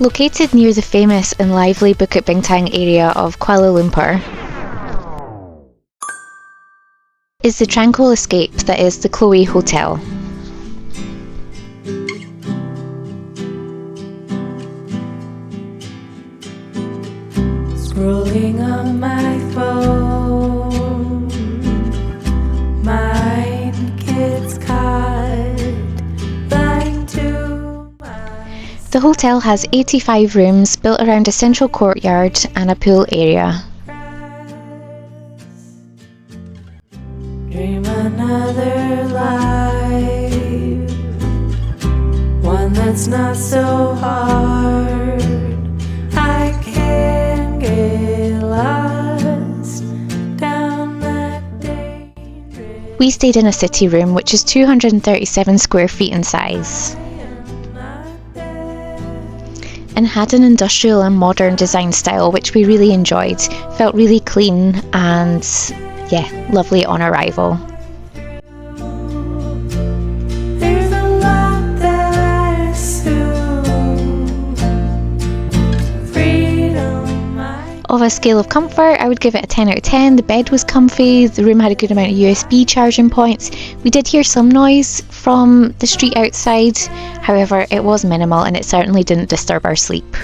Located near the famous and lively Bukit Bintang area of Kuala Lumpur is the tranquil escape that is the KLoé Hotel. Scrolling on my phone, mine gets caught lying to my... The hotel has 85 rooms built around a central courtyard and a pool area. Dream another life, one that's not so hard. I can get lost down that dangerous... We stayed in a city room which is 237 square feet in size and had an industrial and modern design style which we really enjoyed. Felt really clean and yeah, lovely on arrival. There's a lot that I assume. Freedom, Of a scale of comfort, I would give it a 10 out of 10. The bed was comfy, the room had a good amount of USB charging points. We did hear some noise from the street outside, however it was minimal and it certainly didn't disturb our sleep.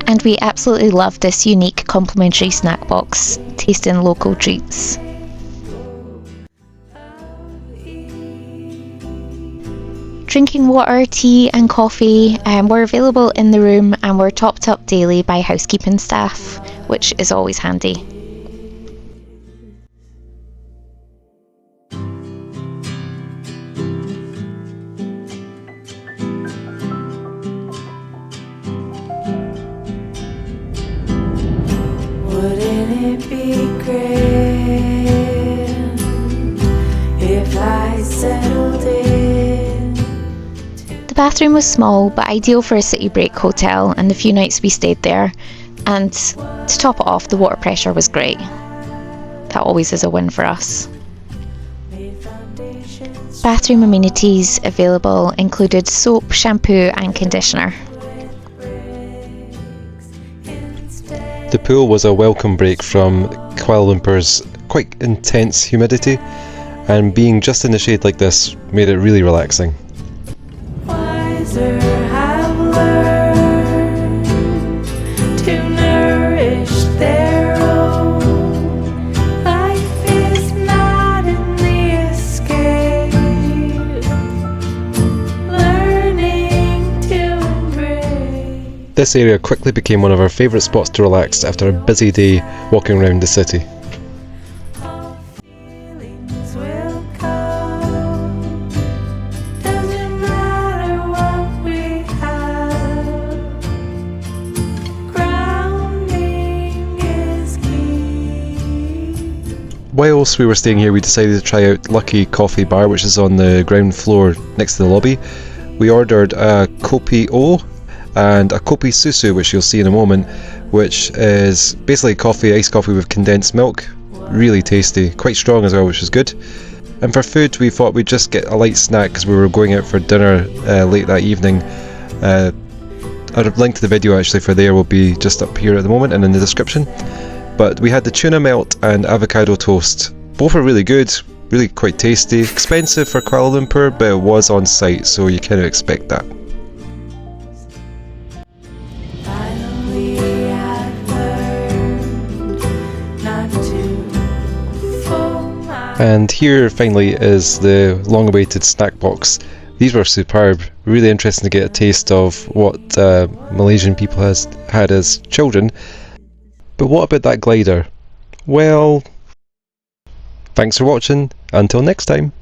And we absolutely loved this unique complimentary snack box, tasting local treats. Drinking water, tea and coffee were available in the room and were topped up daily by housekeeping staff, which is always handy. wouldn't it be grand if I settled in? The bathroom was small but ideal for a city break hotel and the few nights we stayed there, and to top it off, the water pressure was great. That always is a win for us. Bathroom amenities available included soap, shampoo and conditioner. The pool was a welcome break from Kuala Lumpur's quite intense humidity, and being just in the shade like this made it really relaxing. Wiser have learned to nourish their own. Life is not in the escape. Learning to embrace. This area quickly became one of our favourite spots to relax after a busy day walking around the city. All feelings will come. Doesn't matter what we have. Grounding is key. Whilst we were staying here, we decided to try out Lucky Coffee Bar, which is on the ground floor next to the lobby. We ordered a Kopi-O and a Kopi Susu, which you'll see in a moment, which is basically coffee, iced coffee with condensed milk. Really tasty, quite strong as well, which is good. And for food, we thought we'd just get a light snack because we were going out for dinner late that evening. A link to the video actually for there will be just up here at the moment and in the description. But we had the tuna melt and avocado toast. Both are really good, really quite tasty. Expensive for Kuala Lumpur, but it was on site, so you kind of expect that. Finally, I've learned not to fool my... And here finally is the long-awaited snack box. These were superb, really interesting to get a taste of what Malaysian people has had as children. But what about that glider? Well, thanks for watching, until next time.